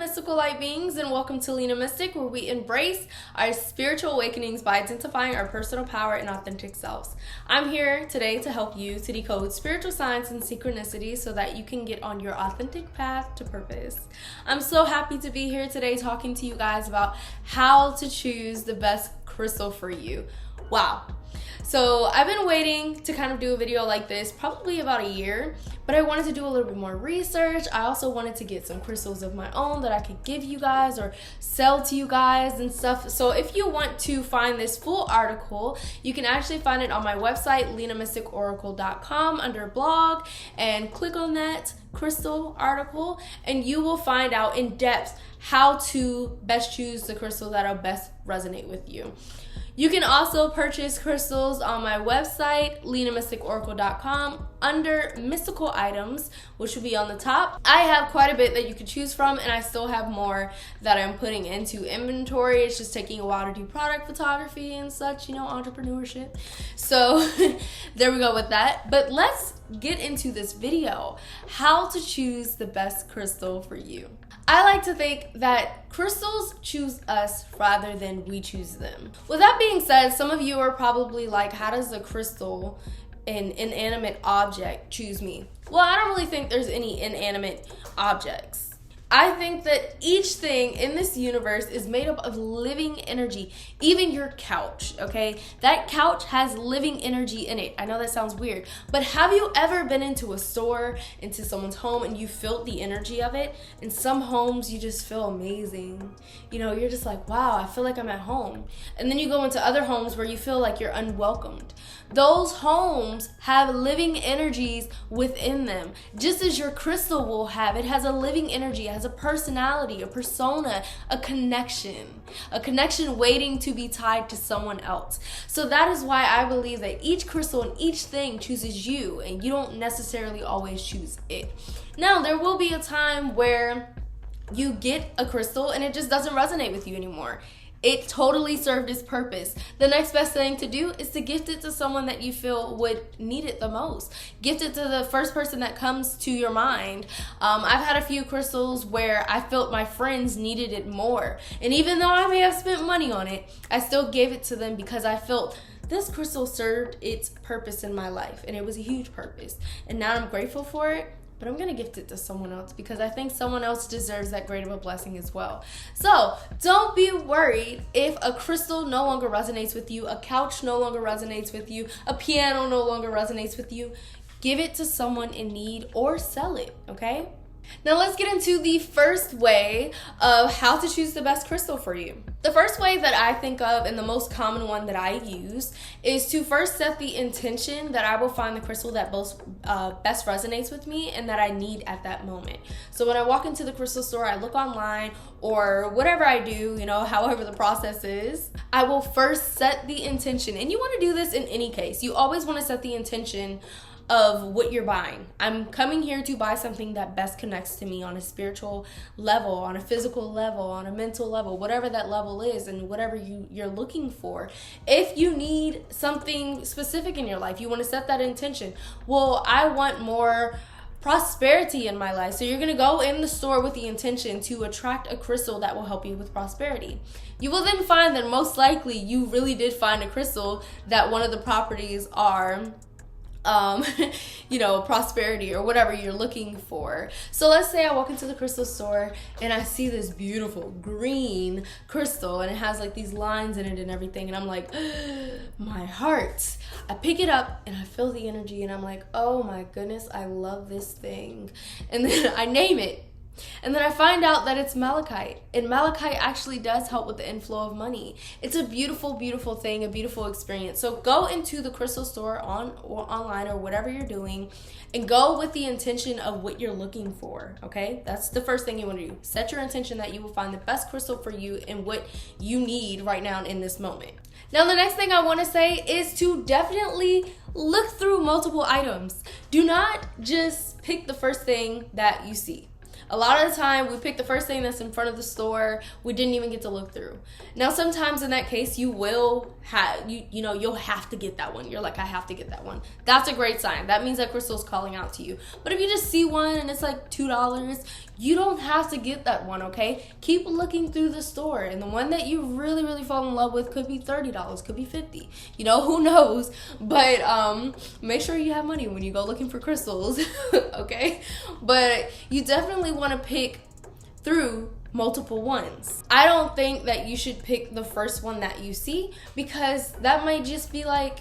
mystical light beings, and welcome to Lena Mystic, where we embrace our spiritual awakenings by identifying our personal power and authentic selves. I'm here today to help you to decode spiritual signs and synchronicities so that you can get on your authentic path to purpose. I'm so happy to be here today talking to you guys about how to choose the best crystal for you. Wow. So I've been waiting to kind of do a video like this probably about a year, but I wanted to do a little bit more research. I also wanted to get some crystals of my own that I could give you guys or sell to you guys and stuff. So if you want to find this full article, you can actually find it on my website, lenamystikoracle.com, under blog, and click on that crystal article and you will find out in depth how to best choose the crystal that'll best resonate with you. You can also purchase crystals on my website, lenamystikoracle.com, under mystical items, which will be on the top. I have quite a bit that you can choose from, and I still have more that I'm putting into inventory. It's just taking a while to do product photography and such, entrepreneurship. So there we go with that. But let's get into this video, how to choose the best crystal for you. I like to think that crystals choose us rather than we choose them. With that being said, some of you are probably like, how does a crystal, an inanimate object, choose me? Well, I don't really think there's any inanimate objects. I think that each thing in this universe is made up of living energy. Even your couch, okay? That couch has living energy in it. I know that sounds weird, but have you ever been into a store, into someone's home, and you felt the energy of it? In some homes, you just feel amazing. You're just like, wow, I feel like I'm at home. And then you go into other homes where you feel like you're unwelcomed. Those homes have living energies within them, just as your crystal will have. It has a living energy, it has a personality, a persona, a connection waiting to be tied to someone else. So that is why I believe that each crystal and each thing chooses you, and you don't necessarily always choose it. Now, there will be a time where you get a crystal and it just doesn't resonate with you anymore. It totally served its purpose. The next best thing to do is to gift it to someone that you feel would need it the most. Gift it to the first person that comes to your mind. I've had a few crystals where I felt my friends needed it more. And even though I may have spent money on it, I still gave it to them because I felt this crystal served its purpose in my life. And it was a huge purpose. And now I'm grateful for it. But I'm going to gift it to someone else because I think someone else deserves that great of a blessing as well. So don't be worried if a crystal no longer resonates with you, a couch no longer resonates with you, a piano no longer resonates with you. Give it to someone in need or sell it, okay? Now let's get into the first way of how to choose the best crystal for you. The first way that I think of, and the most common one that I use, is to first set the intention that I will find the crystal that best resonates with me and that I need at that moment. So when I walk into the crystal store, I look online or whatever I do, however the process is, I will first set the intention. And you want to do this in any case. You always want to set the intention of what you're buying. I'm coming here to buy something that best connects to me on a spiritual level, on a physical level, on a mental level, whatever that level is and whatever you're looking for. If you need something specific in your life, you want to set that intention. Well, I want more prosperity in my life. So you're going to go in the store with the intention to attract a crystal that will help you with prosperity. You will then find that most likely you really did find a crystal that one of the properties are prosperity or whatever you're looking for. So let's say I walk into the crystal store and I see this beautiful green crystal and it has like these lines in it and everything, and I'm like, my heart. I pick it up and I feel the energy and I'm like, oh my goodness, I love this thing. And then I name it. And then I find out that it's malachite. And malachite actually does help with the inflow of money. It's a beautiful, beautiful thing, a beautiful experience. So go into the crystal store online or whatever you're doing and go with the intention of what you're looking for, okay? That's the first thing you want to do. Set your intention that you will find the best crystal for you and what you need right now in this moment. Now, the next thing I want to say is to definitely look through multiple items. Do not just pick the first thing that you see. A lot of the time, we pick the first thing that's in front of the store. We didn't even get to look through. Now, sometimes in that case, you will have, you'll have to get that one. You're like, I have to get that one. That's a great sign. That means that crystal's calling out to you. But if you just see one and it's like $2, you don't have to get that one, okay? Keep looking through the store, and the one that you really, really fall in love with could be $30, could be $50. Who knows? But make sure you have money when you go looking for crystals, okay? But you definitely want to pick through multiple ones. I don't think that you should pick the first one that you see, because that might just be like,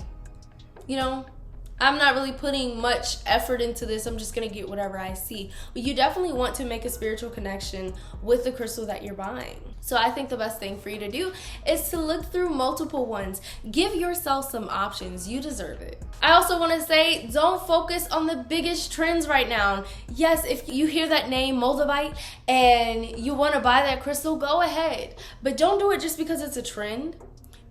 I'm not really putting much effort into this. I'm just going to get whatever I see. But you definitely want to make a spiritual connection with the crystal that you're buying. So I think the best thing for you to do is to look through multiple ones. Give yourself some options. You deserve it. I also want to say, don't focus on the biggest trends right now. Yes, if you hear that name, Moldavite, and you want to buy that crystal, go ahead. But don't do it just because it's a trend.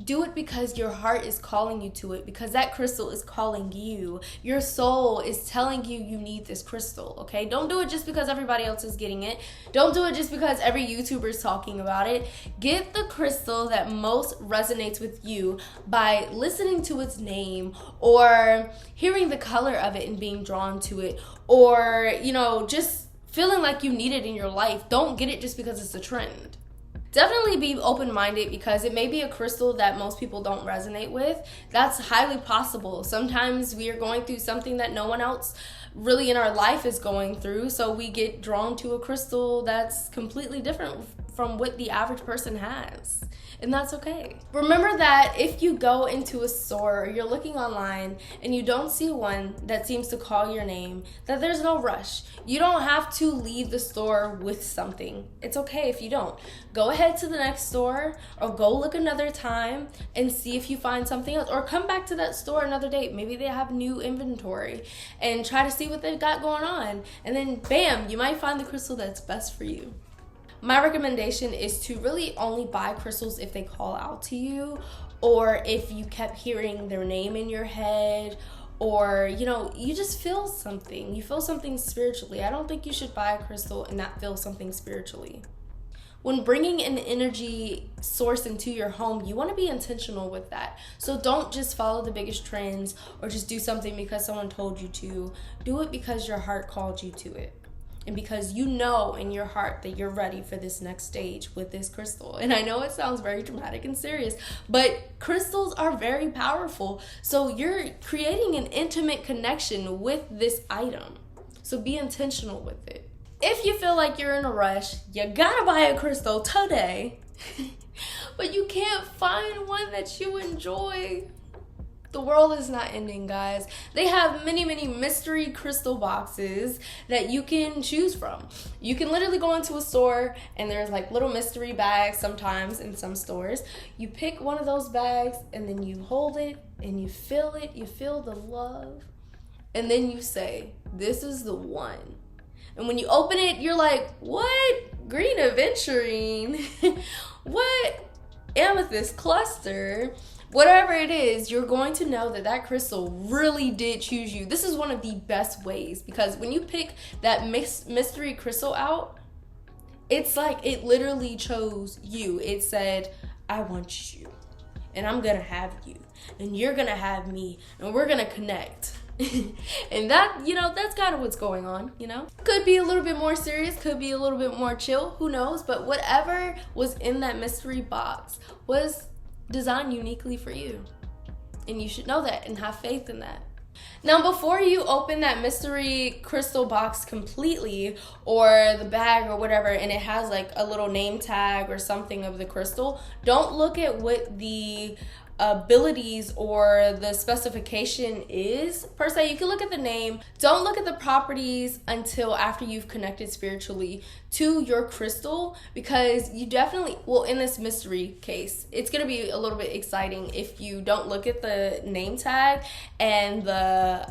Do it because your heart is calling you to it, because that crystal is calling you. Your soul is telling you you need this crystal, okay? Don't do it just because everybody else is getting it. Don't do it just because every YouTuber is talking about it. Get the crystal that most resonates with you by listening to its name, or hearing the color of it and being drawn to it, or, just feeling like you need it in your life. Don't get it just because it's a trend. Definitely be open-minded, because it may be a crystal that most people don't resonate with. That's highly possible. Sometimes we are going through something that no one else really in our life is going through, so we get drawn to a crystal that's completely different from what the average person has. And that's okay. Remember that if you go into a store or you're looking online and you don't see one that seems to call your name, that there's no rush. You don't have to leave the store with something. It's okay if you don't. Go ahead to the next store, or go look another time and see if you find something else, or come back to that store another day. Maybe they have new inventory, and try to see what they've got going on. And then bam, you might find the crystal that's best for you. My recommendation is to really only buy crystals if they call out to you, or if you kept hearing their name in your head, or you just feel something. You feel something spiritually. I don't think you should buy a crystal and not feel something spiritually. When bringing an energy source into your home, you want to be intentional with that. So don't just follow the biggest trends, or just do something because someone told you to. Do it because your heart called you to it. And because you know in your heart that you're ready for this next stage with this crystal. And I know it sounds very dramatic and serious, but crystals are very powerful. So you're creating an intimate connection with this item. So be intentional with it. If you feel like you're in a rush, you gotta buy a crystal today, but you can't find one that you enjoy, the world is not ending, guys. They have many, many mystery crystal boxes that you can choose from. You can literally go into a store and there's like little mystery bags sometimes in some stores. You pick one of those bags and then you hold it and you feel it. You feel the love. And then you say, this is the one. And when you open it, you're like, what? Green aventurine? What? Amethyst cluster? Whatever it is, you're going to know that that crystal really did choose you. This is one of the best ways, because when you pick that mystery crystal out, it's like it literally chose you. It said, I want you, and I'm gonna have you, and you're gonna have me, and we're gonna connect. And that, that's kind of what's going on, Could be a little bit more serious, could be a little bit more chill, who knows? But whatever was in that mystery box was designed uniquely for you, and you should know that and have faith in that. Now, before you open that mystery crystal box completely, or the bag or whatever, and it has like a little name tag or something of the crystal, don't look at what the abilities or the specification is per se. You can look at the name. Don't look at the properties until after you've connected spiritually to your crystal, because you definitely, well, in this mystery case, it's going to be a little bit exciting if you don't look at the name tag and the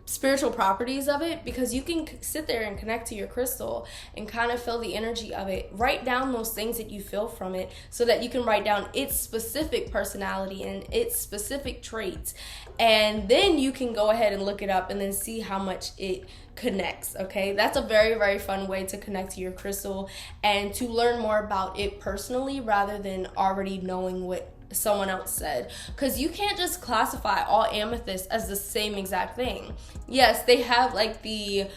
spiritual properties of it, because you can sit there and connect to your crystal and kind of feel the energy of it. Write down those things that you feel from it so that you can write down its specific personality and its specific traits, and then you can go ahead and look it up and then see how much it connects. Okay, that's a very, very fun way to connect to your crystal and to learn more about it personally rather than already knowing what someone else said, because you can't just classify all amethysts as the same exact thing. Yes, they have like the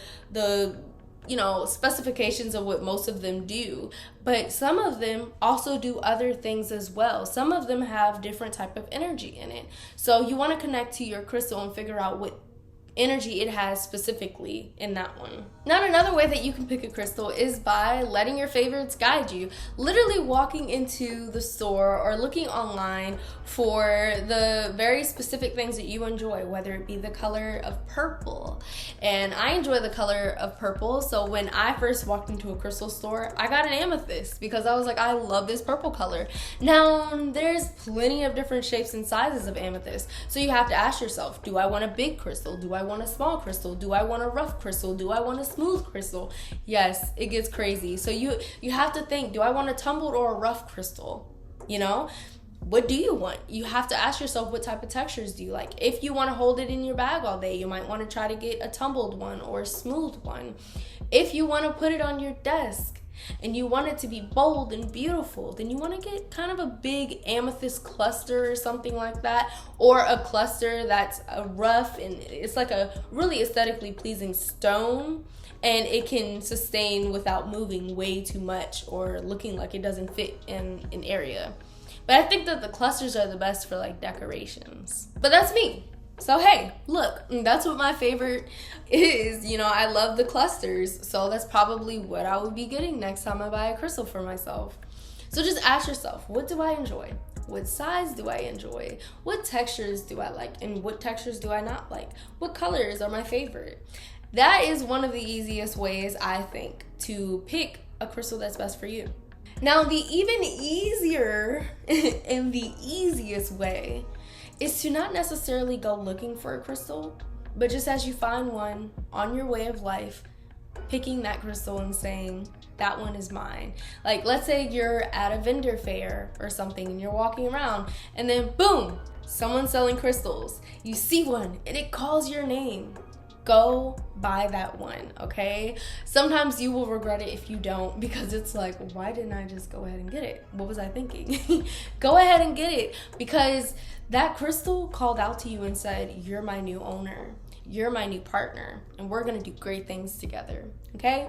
specifications of what most of them do, but some of them also do other things as well. Some of them have different type of energy in it, so you want to connect to your crystal and figure out what energy it has specifically in that one. Now, another way that you can pick a crystal is by letting your favorites guide you. Literally walking into the store or looking online for the very specific things that you enjoy, whether it be the color of purple. And I enjoy the color of purple, so when I first walked into a crystal store, I got an amethyst because I was like, I love this purple color. Now, there's plenty of different shapes and sizes of amethyst, so you have to ask yourself, do I want a big crystal? Do I want a small crystal? Do I want a rough crystal? Do I want a smooth crystal? Yes, it gets crazy. So you have to think, do I want a tumbled or a rough crystal? What do you want? You have to ask yourself, what type of textures do you like? If you want to hold it in your bag all day, you might want to try to get a tumbled one or a smooth one. If you want to put it on your desk and you want it to be bold and beautiful, then you want to get kind of a big amethyst cluster or something like that, or a cluster that's rough and it's like a really aesthetically pleasing stone, and it can sustain without moving way too much or looking like it doesn't fit in an area. But I think that the clusters are the best for like decorations. But that's me. So hey, look, that's what my favorite is. I love the clusters, so that's probably what I would be getting next time I buy a crystal for myself. So just ask yourself, what do I enjoy? What size do I enjoy? What textures do I like? And what textures do I not like? What colors are my favorite? That is one of the easiest ways, I think, to pick a crystal that's best for you. Now, the even easier and the easiest way is to not necessarily go looking for a crystal, but just as you find one on your way of life, picking that crystal and saying, that one is mine. Like, let's say you're at a vendor fair or something and you're walking around and then boom, someone's selling crystals. You see one and it calls your name. Go buy that one, okay? Sometimes you will regret it if you don't, because it's like, why didn't I just go ahead and get it? What was I thinking? Go ahead and get it, because that crystal called out to you and said, you're my new owner, you're my new partner, and we're gonna do great things together, okay?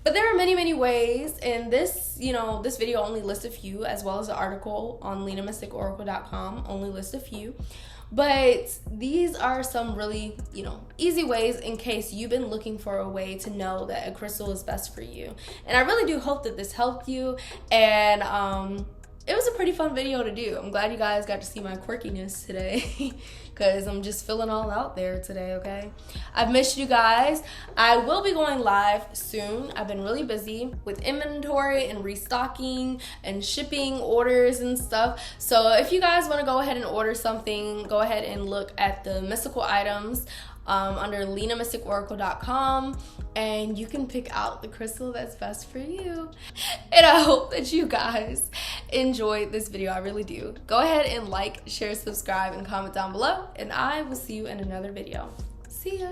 But there are many, many ways, and this video only lists a few, as well as the article on LenaMysticOracle.com only lists a few. But these are some really, easy ways in case you've been looking for a way to know that a crystal is best for you. And I really do hope that this helped you, and it was a pretty fun video to do. I'm glad you guys got to see my quirkiness today because I'm just feeling all out there today, okay? I've missed you guys. I will be going live soon. I've been really busy with inventory and restocking and shipping orders and stuff. So if you guys want to go ahead and order something, go ahead and look at the mystical items under LenaMysticOracle.com, and you can pick out the crystal that's best for you. And I hope that you guys enjoyed this video. I really do. Go ahead and like, share, subscribe, and comment down below, and I will see you in another video. See ya.